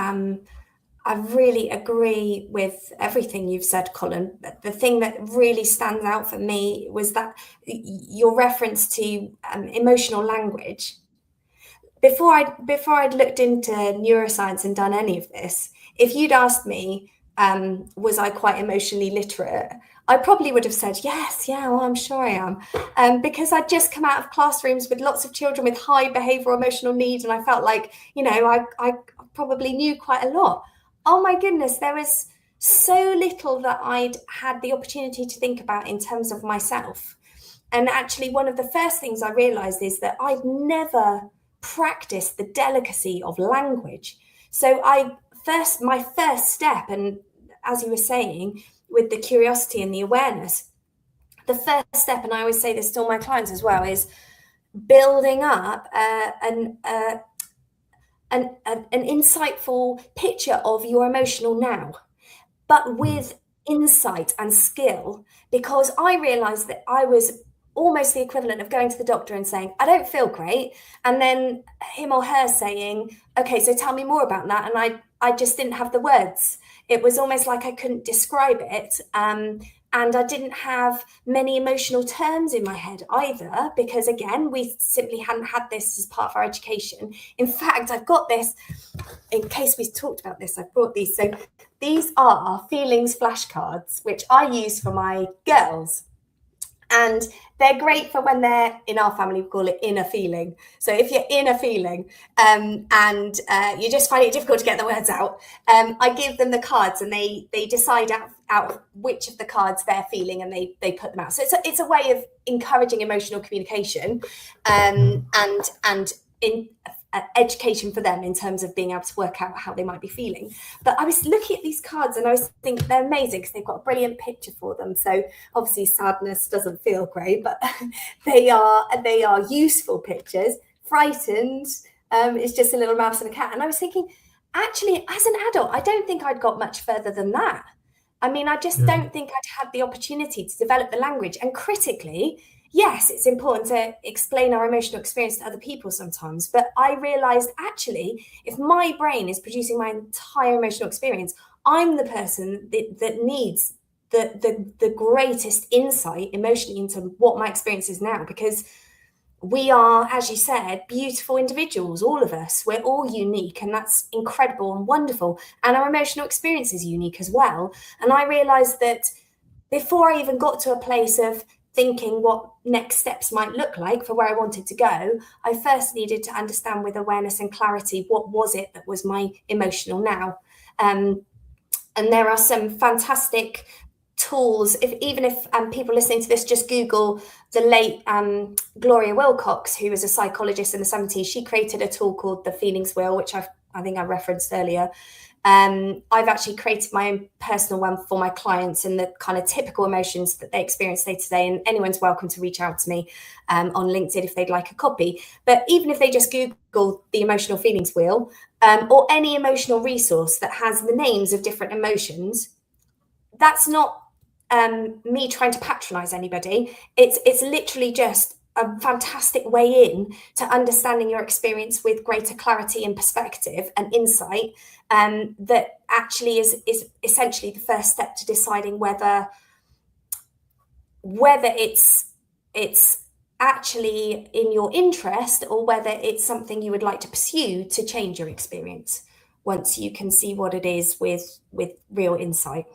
agree with everything you've said, Colin. The thing that really stands out for me was that your reference to emotional language. Before I'd looked into neuroscience and done any of this, if you'd asked me, was I quite emotionally literate, I probably would have said, yes, yeah, well, I'm sure I am. Because I'd just come out of classrooms with lots of children with high behavioural emotional needs, and I felt like, I probably knew quite a lot. Oh my goodness, there was so little that I'd had the opportunity to think about in terms of myself. And actually, one of the first things I realised is that I'd never practiced the delicacy of language. So my first step, and as you were saying, with the curiosity and the awareness, the first step, and I always say this to all my clients as well, is building up an insightful picture of your emotional now, but with insight and skill. Because I realized that I was almost the equivalent of going to the doctor and saying, I don't feel great, and then him or her saying, okay, so tell me more about that. And I just didn't have the words. It was almost like I couldn't describe it. And I didn't have many emotional terms in my head either, because again, we simply hadn't had this as part of our education. In fact, I've got this, in case we talked about this, I've brought these. So these are feelings flashcards, which I use for my girls. And they're great for when they're, in our family, we call it inner feeling. So if you're in a feeling and you just find it difficult to get the words out, I give them the cards, and they decide out which of the cards they're feeling, and they put them out. So it's a way of encouraging emotional communication and in education for them in terms of being able to work out how they might be feeling. But I was looking at these cards and I was thinking they're amazing because they've got a brilliant picture for them. So obviously sadness doesn't feel great, but they are useful pictures. Frightened is just a little mouse and a cat. And I was thinking, actually, as an adult, I don't think I'd got much further than that. I mean, I just don't think I'd had the opportunity to develop the language. And critically, yes, it's important to explain our emotional experience to other people sometimes, but I realized actually, if my brain is producing my entire emotional experience, I'm the person that needs the greatest insight emotionally into what my experience is now, because we are, as you said, beautiful individuals, all of us. We're all unique, and that's incredible and wonderful. And our emotional experience is unique as well. And I realized that before I even got to a place of thinking what next steps might look like for where I wanted to go, I first needed to understand with awareness and clarity what was it that was my emotional now. And there are some fantastic tools. Even if people listening to this just Google the late Gloria Wilcox, who was a psychologist in the 70s, she created a tool called the Feelings Wheel, which I think I referenced earlier. I've actually created my own personal one for my clients and the kind of typical emotions that they experience day to day. And anyone's welcome to reach out to me on LinkedIn if they'd like a copy. But even if they just Google the Emotional Feelings Wheel or any emotional resource that has the names of different emotions, that's not me trying to patronize anybody. It's literally just a fantastic way in to understanding your experience with greater clarity and perspective and insight, that actually is essentially the first step to deciding whether it's actually in your interest, or whether it's something you would like to pursue to change your experience once you can see what it is with real insight.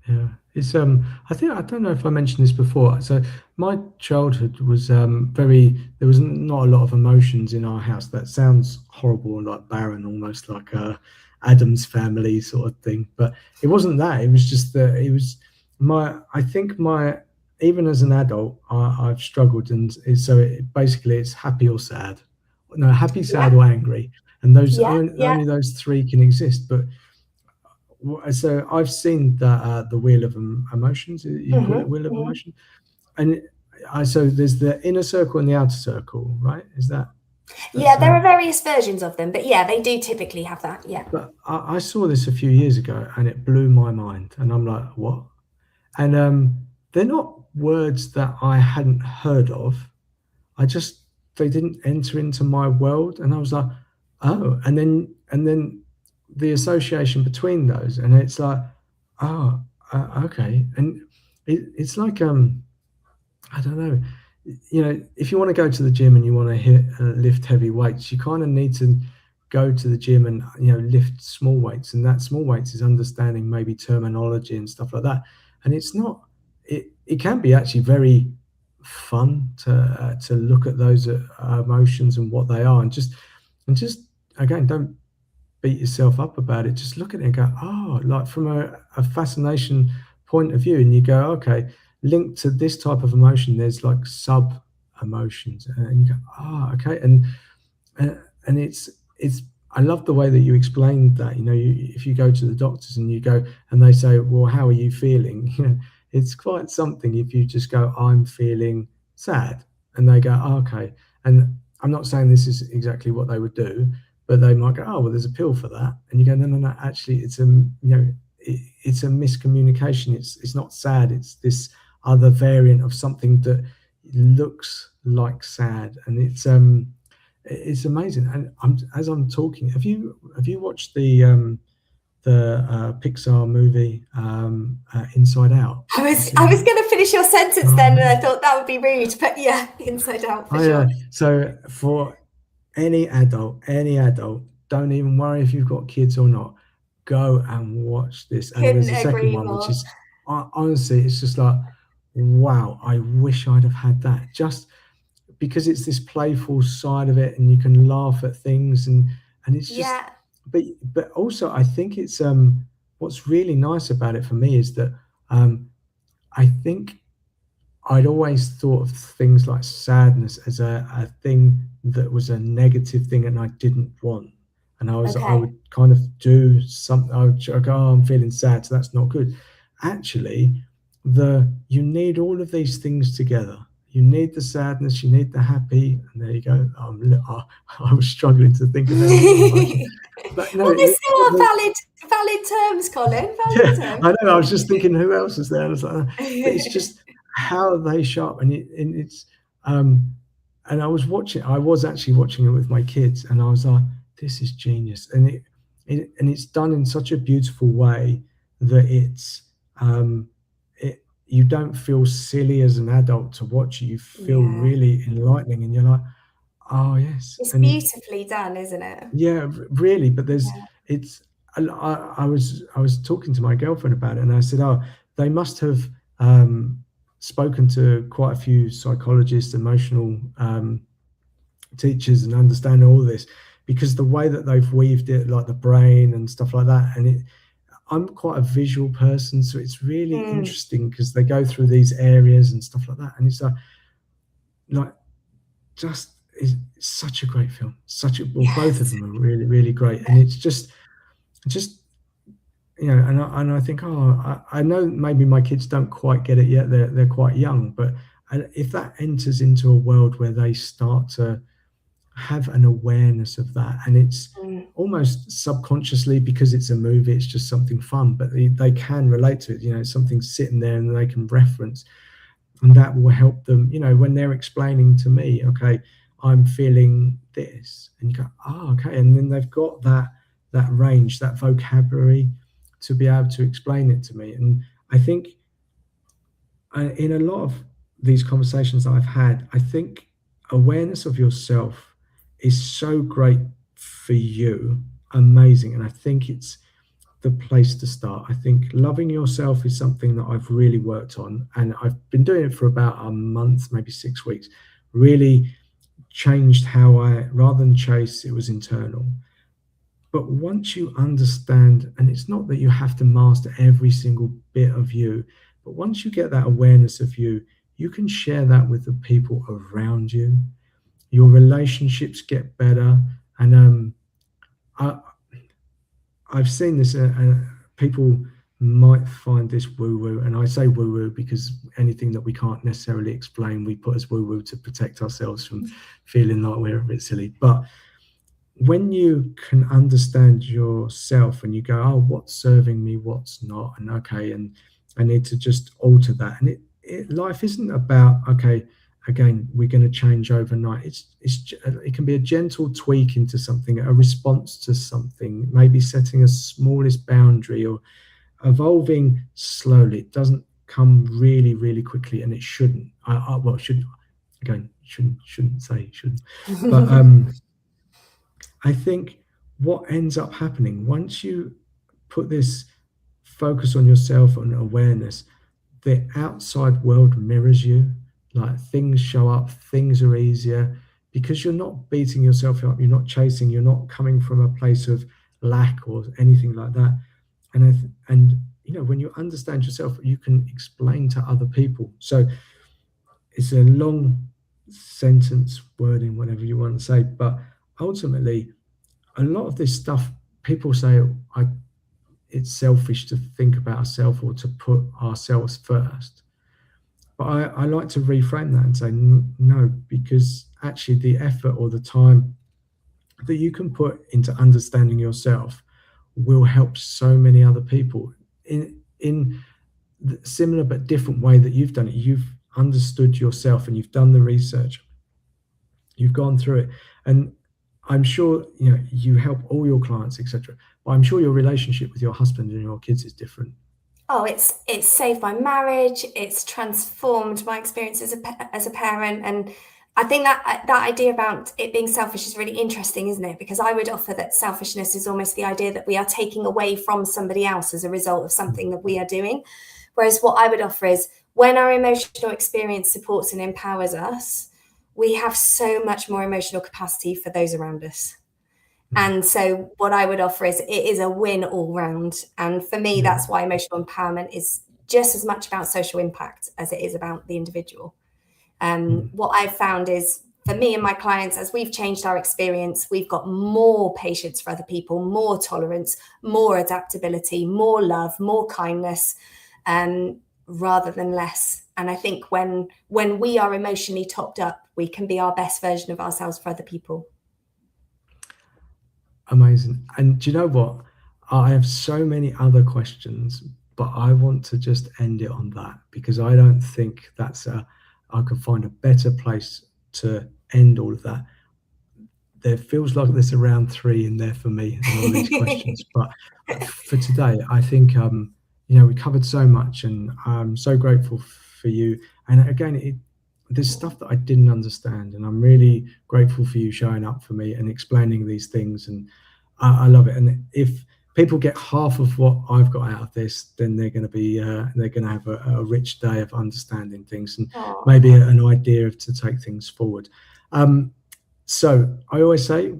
Yeah, it's I think I don't know if I mentioned this before. So my childhood was very. There was not a lot of emotions in our house. That sounds horrible and like barren, almost like a Adam's family sort of thing. But it wasn't that. It was just that it was my. I think my even as an adult, I've struggled, and so basically it's happy or sad. No, happy, sad, Yeah, or angry, and those yeah, yeah. only those three can exist. But so I've seen the wheel of emotions. You call it wheel of Hmm. emotion, and I so there's the inner circle and the outer circle, right? Is that Yeah, that's there are how? various versions of them, but yeah, they do typically have that. Yeah. But I saw this a few years ago, and it blew my mind, and I'm like, what? And they're not words that I hadn't heard of. I just they didn't enter into my world, and I was like, oh, and then the association between those, and it's like, oh, okay, and it's like I don't know, if you want to go to the gym and you want to lift heavy weights, you kind of need to go to the gym and lift small weights, and that small weights is understanding maybe terminology and stuff like that, and it's not. It can be actually very fun to look at those emotions and what they are, and just again, don't beat yourself up about it. Just look at it and go, oh, like from a fascination point of view, and you go, okay, linked to this type of emotion, there's like sub emotions, and you go, oh, okay, uh, and it's I love the way that you explained that. If you go to the doctors and you go and they say, well, how are you feeling? It's quite something if you just go, I'm feeling sad, and they go, oh, okay. And I'm not saying this is exactly what they would do, but they might go, oh, well, there's a pill for that, and you go, no, no, no, actually, it's a miscommunication. It's not sad. It's this other variant of something that looks like sad, and it's amazing. And as I'm talking, have you watched the Pixar movie Inside Out? Have you I seen was that? going to finish your sentence Oh then, and I man, thought that would be rude, but yeah, Inside Out for I sure. so for any adult, don't even worry if you've got kids or not. Go and watch this. And Couldn't there's a second agree one, which more. is honestly, it's just like, wow, I wish I'd have had that. Just because it's this playful side of it, and you can laugh at things, and it's just, Yeah. but also I think it's what's really nice about it for me is that I think I'd always thought of things like sadness as a thing that was a negative thing and I didn't want. And I Okay. would kind of do something. I go, oh, I'm feeling sad, so that's not good. Actually, you need all of these things together. You need the sadness, you need the happy, and there you go. I was struggling to think of any emotion, but no, Well, they still are valid terms, Colin. yeah, Valid I know. I was just thinking, who else is there? And I was like, but it's terms. just how they sharp, and it's um, and I was watching. I was actually watching it with my kids, and I was like, this is genius, and it's done in such a beautiful way that um, you don't feel silly as an adult to watch it. You feel Yeah. really enlightening, and you're like, oh yes, It's and beautifully done, isn't it? yeah, really. But Yeah. it's. I was talking to my girlfriend about it, and I said, "Oh, they must have spoken to quite a few psychologists, emotional teachers, and understand all this, because the way that they've weaved it, like the brain and stuff like that, and I'm quite a visual person, so it's really Mm, interesting because they go through these areas and stuff like that, and it's like just is such a great film. Well, both of yes. them are really, really great, and it's just and I think, oh, I know maybe my kids don't quite get it yet. They're quite young, but if that enters into a world where they start to have an awareness of that, and almost subconsciously, because it's a movie, it's just something fun, but they can relate to it. You know, something's sitting there and they can reference, and that will help them, you know, when they're explaining to me, okay, I'm feeling this, and you go, oh, okay, and then they've got that range, that vocabulary to be able to explain it to me. And I think in a lot of these conversations I've had, I think awareness of yourself is so great for you, amazing, and I think it's the place to start. I think loving yourself is something that I've really worked on, and I've been doing it for about a month, maybe 6 weeks. Really changed how I, rather than chase, it was internal. But once you understand, and it's not that you have to master every single bit of you, but once you get that awareness of you, you can share that with the people around you. Your relationships get better, and I, I've seen this, people might find this woo woo, and I say woo woo because anything that we can't necessarily explain, we put as woo woo to protect ourselves from feeling like we're a bit silly. But when you can understand yourself and you go, oh, what's serving me, what's not, and okay, and I need to just alter that. And life isn't about, okay, again, we're going to change overnight. It can be a gentle tweak into something, a response to something, maybe setting a smallest boundary or evolving slowly. It doesn't come really, really quickly, and it shouldn't. Well, shouldn't, again, shouldn't say shouldn't. But I think what ends up happening once you put this focus on yourself and awareness, the outside world mirrors you. Like, things show up, things are easier because you're not beating yourself up, you're not chasing, you're not coming from a place of lack or anything like that. And you know, when you understand yourself, you can explain to other people. So it's a long sentence, wording, whatever you want to say, but ultimately, a lot of this stuff, people say, it's selfish to think about ourselves or to put ourselves first. But I like to reframe that and say, no, because actually the effort or the time that you can put into understanding yourself will help so many other people in the similar but different way that you've done it. You've understood yourself and you've done the research. You've gone through it. And I'm sure, you know, you help all your clients, etc. But I'm sure your relationship with your husband and your kids is different. Oh, it's saved my marriage. It's transformed my experience as a parent, and I think that idea about it being selfish is really interesting, isn't it? Because I would offer that selfishness is almost the idea that we are taking away from somebody else as a result of something that we are doing. Whereas what I would offer is, when our emotional experience supports and empowers us, we have so much more emotional capacity for those around us. And so what I would offer is, it is a win all round. And for me, that's why emotional empowerment is just as much about social impact as it is about the individual. What I've found is, for me and my clients, as we've changed our experience, we've got more patience for other people, more tolerance, more adaptability, more love, more kindness, rather than less. And I think when we are emotionally topped up, we can be our best version of ourselves for other people. Amazing. And do you know what? I have so many other questions, but I want to just end it on that, because I don't think I could find a better place to end all of that. There feels like there's around 3 in there for me and all these questions. But for today, I think, you know, we covered so much, and I'm so grateful for you. And again, there's stuff that I didn't understand, and I'm really grateful for you showing up for me and explaining these things, and I love it. And if people get half of what I've got out of this, then they're going to have a rich day of understanding things, and maybe an idea to take things forward. So I always say,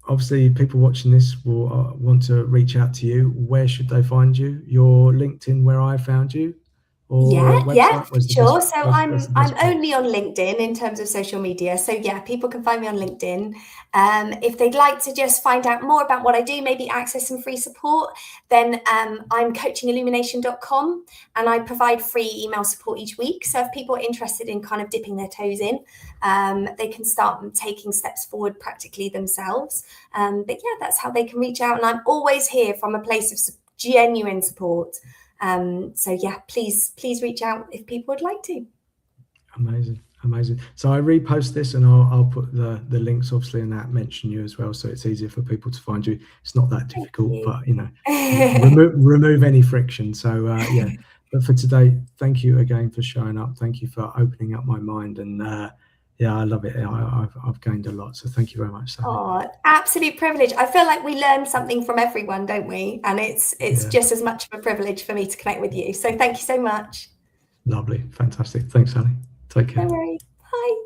obviously, people watching this will want to reach out to you. Where should they find you? Your LinkedIn, where I found you? or website? Where's the Sure. So where's the I'm best place? only on LinkedIn in terms of social media. So yeah, people can find me on LinkedIn. If they'd like to just find out more about what I do, maybe access some free support, then I'm coachingillumination.com, and I provide free email support each week. So if people are interested in kind of dipping their toes in, they can start taking steps forward practically themselves. But yeah, that's how they can reach out. And I'm always here from a place of genuine support. So yeah, please reach out if people would like to. Amazing. So I repost this, and I'll put the links obviously in that, mention you as well, so it's easier for people to find you. It's not that difficult, but remove any friction. So yeah. But for today, thank you again for showing up. Thank you for opening up my mind, and yeah, I love it. I've gained a lot. So thank you very much, Sally. Oh, absolute privilege. I feel like we learn something from everyone, don't we? And it's just as much of a privilege for me to connect with you. So thank you so much. Lovely. Fantastic. Thanks, Sally. Take care. No worries. Bye.